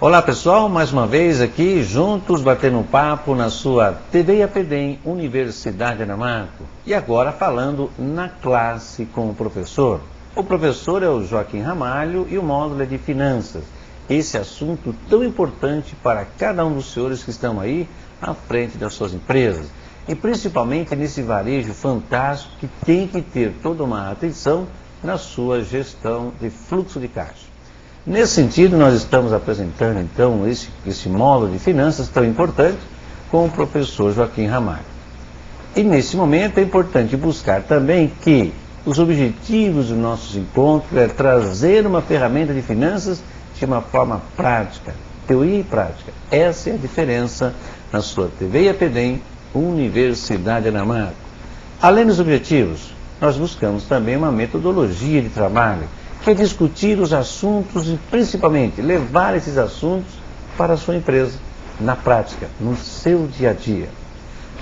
Olá pessoal, mais uma vez aqui juntos batendo um papo na sua TV IAPDEM Universidade Anamaco. E agora falando na classe com o professor. O professor é o Joaquim Ramalho e o módulo é de Finanças. Esse assunto tão importante para cada um dos senhores que estão aí à frente das suas empresas. E principalmente nesse varejo fantástico que tem que ter toda uma atenção na sua gestão de fluxo de caixa. Nesse sentido, nós estamos apresentando, então, esse módulo de finanças tão importante com o professor Joaquim Ramalho. E, nesse momento, é importante buscar também que os objetivos dos nossos encontros é trazer uma ferramenta de finanças de uma forma prática, teoria e prática. Essa é a diferença na sua TV IAPDEM Universidade Anamaco. Além dos objetivos, nós buscamos também uma metodologia de trabalho, que é discutir os assuntos e, principalmente, levar esses assuntos para a sua empresa, na prática, no seu dia a dia.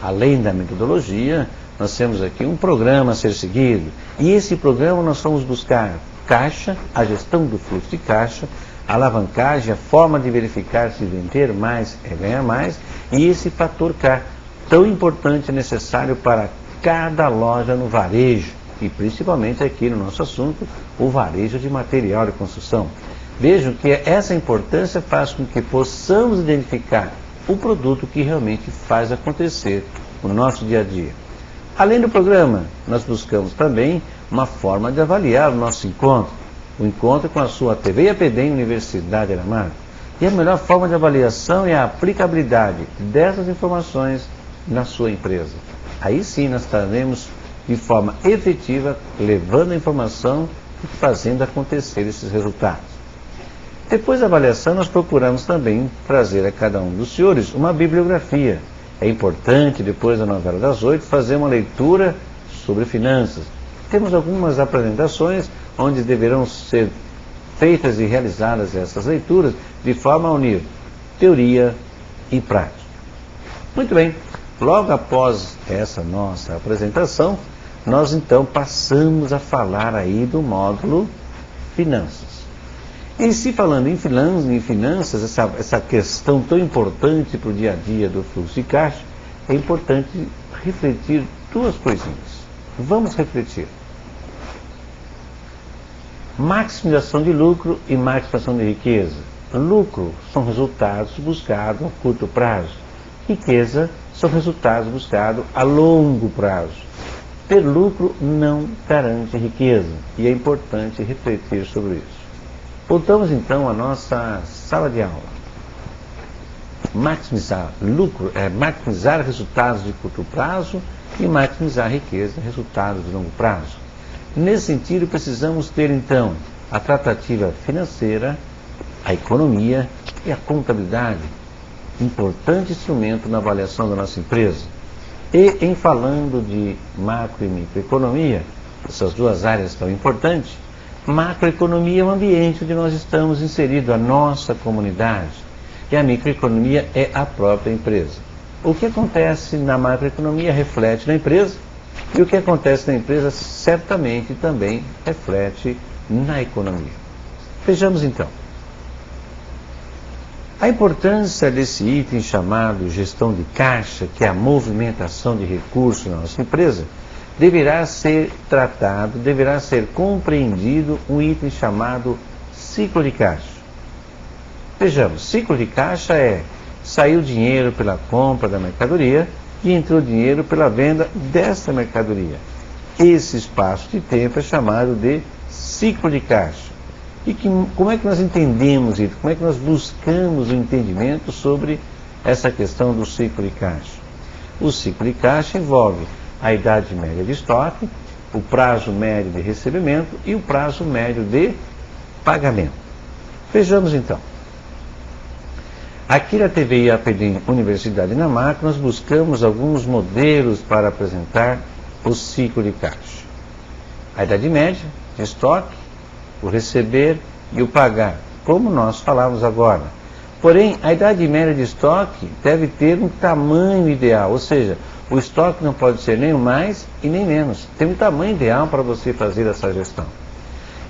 Além da metodologia, nós temos aqui um programa a ser seguido. E esse programa nós vamos buscar caixa, a gestão do fluxo de caixa, alavancagem, a forma de verificar se vender mais é ganhar mais, e esse fator K, tão importante e necessário para cada loja no varejo. E principalmente aqui no nosso assunto, o varejo de material de construção. Vejam que essa importância faz com que possamos identificar o produto que realmente faz acontecer no nosso dia a dia. Além do programa, nós buscamos também uma forma de avaliar o nosso encontro. O encontro com a sua TV IAPDEM Universidade Anamaco. E a melhor forma de avaliação é a aplicabilidade dessas informações na sua empresa. Aí sim nós estaremos de forma efetiva, levando a informação e fazendo acontecer esses resultados. Depois da avaliação, nós procuramos também trazer a cada um dos senhores uma bibliografia. É importante, depois da novela das 8, fazer uma leitura sobre finanças. Temos algumas apresentações onde deverão ser feitas e realizadas essas leituras de forma a unir teoria e prática. Muito bem, logo após essa nossa apresentação, nós então passamos a falar aí do módulo Finanças. E se falando em finanças, essa questão tão importante para o dia a dia do fluxo de caixa, é importante refletir duas coisinhas. Vamos refletir. Maximização de lucro e maximização de riqueza. Lucro são resultados buscados a curto prazo. Riqueza são resultados buscados a longo prazo. Ter lucro não garante riqueza, e é importante refletir sobre isso. Voltamos então à nossa sala de aula. Maximizar lucro é maximizar resultados de curto prazo e maximizar riqueza, resultados de longo prazo. Nesse sentido, precisamos ter então a tratativa financeira, a economia e a contabilidade, importante instrumento na avaliação da nossa empresa. E em falando de macro e microeconomia, essas duas áreas tão importantes, macroeconomia é o ambiente onde nós estamos inseridos, a nossa comunidade, e a microeconomia é a própria empresa. O que acontece na macroeconomia reflete na empresa, e o que acontece na empresa certamente também reflete na economia. Vejamos então. A importância desse item chamado gestão de caixa, que é a movimentação de recursos na nossa empresa, deverá ser tratado, deverá ser compreendido um item chamado ciclo de caixa. Vejamos, ciclo de caixa é saiu dinheiro pela compra da mercadoria e entrou dinheiro pela venda dessa mercadoria. Esse espaço de tempo é chamado de ciclo de caixa. E como é que nós entendemos isso? Como é que nós buscamos o entendimento sobre essa questão do ciclo de caixa? O ciclo de caixa envolve a idade média de estoque, o prazo médio de recebimento e o prazo médio de pagamento. Vejamos então. Aqui na TV IAPDEM Universidade Anamaco, nós buscamos alguns modelos para apresentar o ciclo de caixa. A idade média de estoque, o receber e o pagar, como nós falamos agora. Porém, a idade média de estoque deve ter um tamanho ideal, ou seja, o estoque não pode ser nem mais e nem menos. Tem um tamanho ideal para você fazer essa gestão.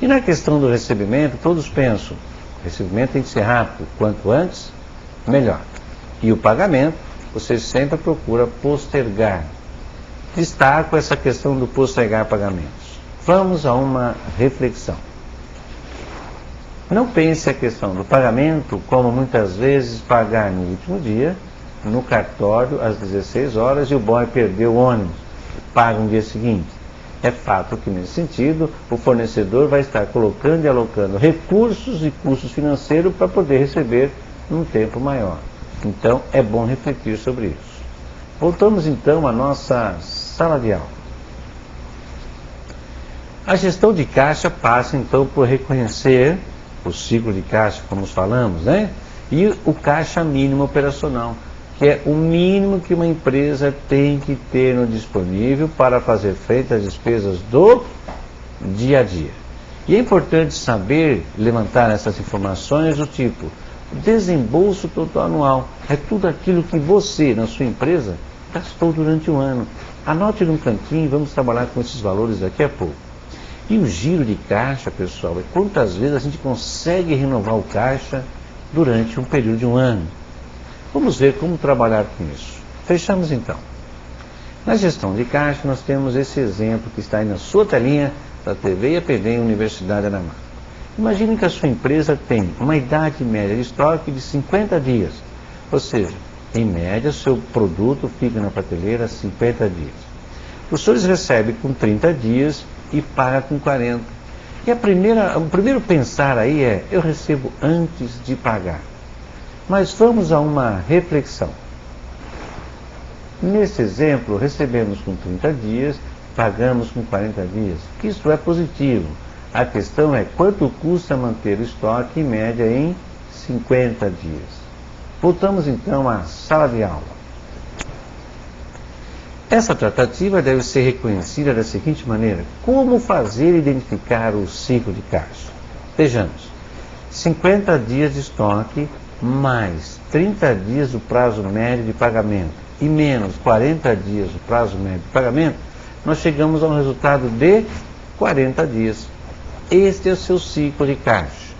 E na questão do recebimento, todos pensam, recebimento tem que ser rápido, quanto antes, melhor. E o pagamento, você sempre procura postergar. Destaco essa questão do postergar pagamentos. Vamos a uma reflexão. Não pense a questão do pagamento como muitas vezes pagar no último dia, no cartório, às 16 horas, e o boy perdeu o ônibus, paga no dia seguinte. É fato que, nesse sentido, o fornecedor vai estar colocando e alocando recursos e custos financeiros para poder receber num tempo maior. Então, é bom refletir sobre isso. Voltamos, então, à nossa sala de aula. A gestão de caixa passa, então, por reconhecer o ciclo de caixa, como falamos, né? E o caixa mínimo operacional, que é o mínimo que uma empresa tem que ter no disponível para fazer frente às despesas do dia a dia. E é importante saber levantar essas informações do tipo: desembolso total anual é tudo aquilo que você, na sua empresa, gastou durante o ano. Anote num cantinho, vamos trabalhar com esses valores daqui a pouco. E o giro de caixa, pessoal, é quantas vezes a gente consegue renovar o caixa durante um período de um ano. Vamos ver como trabalhar com isso. Fechamos então. Na gestão de caixa, nós temos esse exemplo que está aí na sua telinha da TV EPD Universidade Anamar. Imagine que a sua empresa tem uma idade média de estoque de 50 dias. Ou seja, em média, seu produto fica na prateleira 50 dias. Os senhores recebem com 30 dias e paga com 40. E o primeiro pensar aí é: eu recebo antes de pagar. Mas vamos a uma reflexão. Nesse exemplo, recebemos com 30 dias, pagamos com 40 dias. Isso é positivo. A questão é quanto custa manter o estoque em média em 50 dias. Voltamos então à sala de aula. Essa tratativa deve ser reconhecida da seguinte maneira: como fazer identificar o ciclo de caixa? Vejamos, 50 dias de estoque mais 30 dias do prazo médio de pagamento e menos 40 dias do prazo médio de pagamento, nós chegamos a um resultado de 40 dias. Este é o seu ciclo de caixa.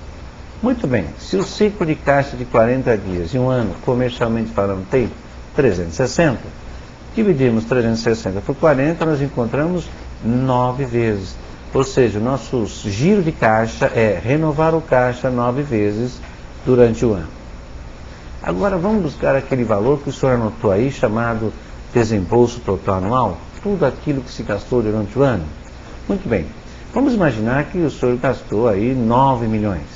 Muito bem, se o ciclo de caixa de 40 dias e um ano, comercialmente falando, tem 360, dividimos 360 por 40, nós encontramos 9 vezes. Ou seja, o nosso giro de caixa é renovar o caixa 9 vezes durante o ano. Agora vamos buscar aquele valor que o senhor anotou aí, chamado desembolso total anual, tudo aquilo que se gastou durante o ano. Muito bem, vamos imaginar que o senhor gastou aí 9 milhões.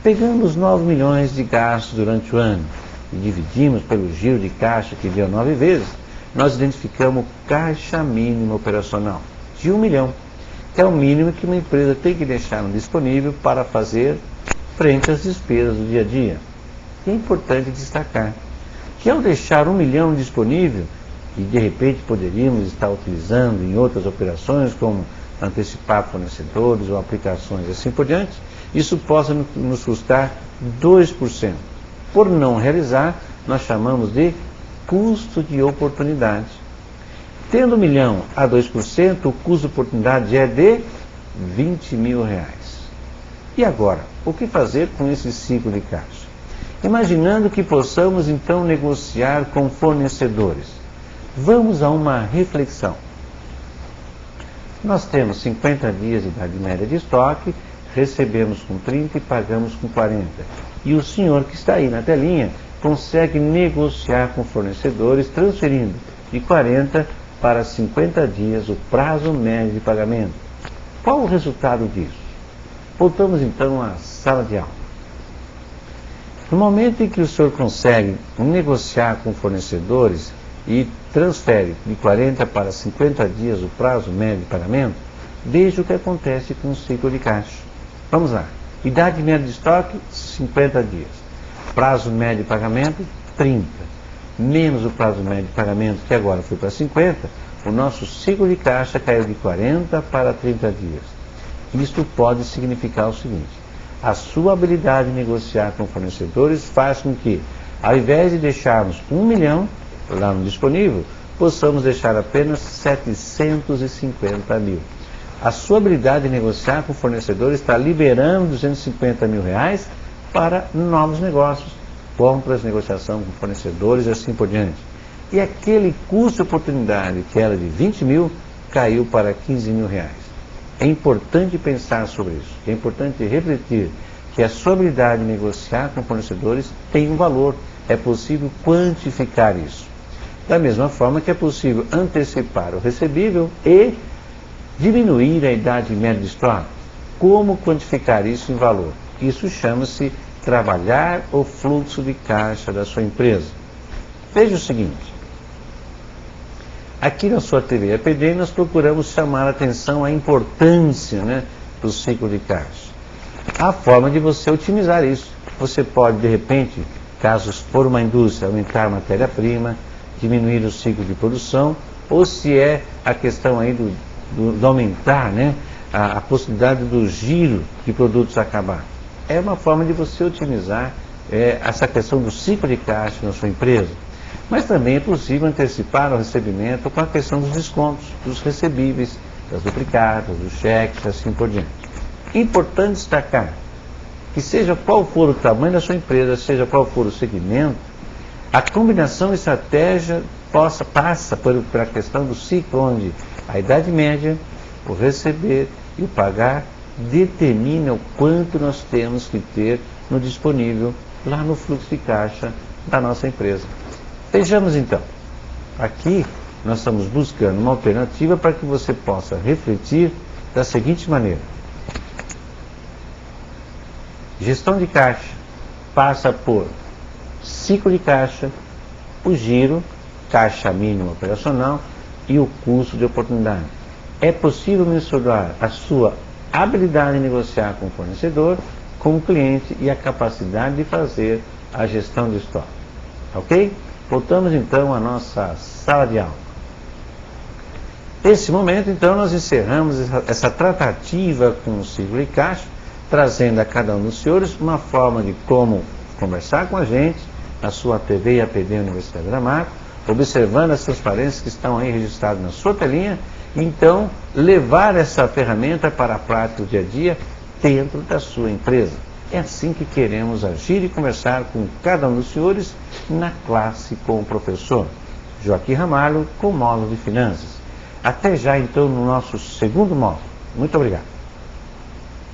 Pegamos 9 milhões de gastos durante o ano e dividimos pelo giro de caixa, que deu 9 vezes, nós identificamos o caixa mínimo operacional de 1 milhão, que é o mínimo que uma empresa tem que deixar disponível para fazer frente às despesas do dia a dia. E é importante destacar que ao deixar 1 milhão disponível, e de repente poderíamos estar utilizando em outras operações, como antecipar fornecedores ou aplicações assim por diante, isso possa nos custar 2%. Por não realizar, nós chamamos de custo de oportunidade. Tendo 1 milhão a 2%, o custo de oportunidade é de 20 mil reais. E agora, o que fazer com esse ciclo de caixa? Imaginando que possamos então negociar com fornecedores. Vamos a uma reflexão. Nós temos 50 dias de idade média de estoque, recebemos com 30 e pagamos com 40. E o senhor que está aí na telinha consegue negociar com fornecedores, transferindo de 40 para 50 dias o prazo médio de pagamento. Qual o resultado disso? Voltamos então à sala de aula. No momento em que o senhor consegue negociar com fornecedores e transfere de 40 para 50 dias o prazo médio de pagamento, veja o que acontece com o ciclo de caixa. Vamos lá. Idade média de estoque, 50 dias. Prazo médio de pagamento, 30. Menos o prazo médio de pagamento, que agora foi para 50, o nosso ciclo de caixa caiu de 40 para 30 dias. Isto pode significar o seguinte: a sua habilidade de negociar com fornecedores faz com que, ao invés de deixarmos 1 milhão lá no disponível, possamos deixar apenas 750 mil. A sua habilidade de negociar com fornecedores está liberando 250 mil reais para novos negócios, compras, negociação com fornecedores e assim por diante. E aquele custo de oportunidade que era de 20 mil, caiu para 15 mil reais. É importante pensar sobre isso, é importante refletir que a sua habilidade de negociar com fornecedores tem um valor, é possível quantificar isso. Da mesma forma que é possível antecipar o recebível e diminuir a idade média de estoque. Como quantificar isso em valor? Isso chama-se trabalhar o fluxo de caixa da sua empresa. Veja o seguinte, aqui na sua TV APD nós procuramos chamar a atenção à importância, do ciclo de caixa. A forma de você otimizar isso. Você pode, de repente, caso for uma indústria, aumentar a matéria-prima, diminuir o ciclo de produção, ou se é a questão aí de aumentar a possibilidade do giro de produtos acabar. É uma forma de você otimizar essa questão do ciclo de caixa na sua empresa. Mas também é possível antecipar o recebimento com a questão dos descontos, dos recebíveis, das duplicadas, dos cheques, assim por diante. Importante destacar que seja qual for o tamanho da sua empresa, seja qual for o segmento, a combinação de estratégia passa por a questão do ciclo, onde a idade média, o receber e o pagar determina o quanto nós temos que ter no disponível lá no fluxo de caixa da nossa empresa. Vejamos então, aqui nós estamos buscando uma alternativa para que você possa refletir da seguinte maneira. Gestão de caixa passa por ciclo de caixa, o giro, caixa mínima operacional e o custo de oportunidade. É possível mensurar a sua habilidade em negociar com o fornecedor, com o cliente e a capacidade de fazer a gestão de estoque. Ok? Voltamos então à nossa sala de aula. Nesse momento, então, nós encerramos essa tratativa com o ciclo de caixa, trazendo a cada um dos senhores uma forma de como conversar com a gente na sua TV APD Universidade de Gramado, observando as transparências que estão aí registradas na sua telinha, e então levar essa ferramenta para a prática do dia a dia dentro da sua empresa. É assim que queremos agir e conversar com cada um dos senhores na classe com o professor Joaquim Ramalho, com o módulo de finanças. Até já então no nosso segundo módulo. Muito obrigado.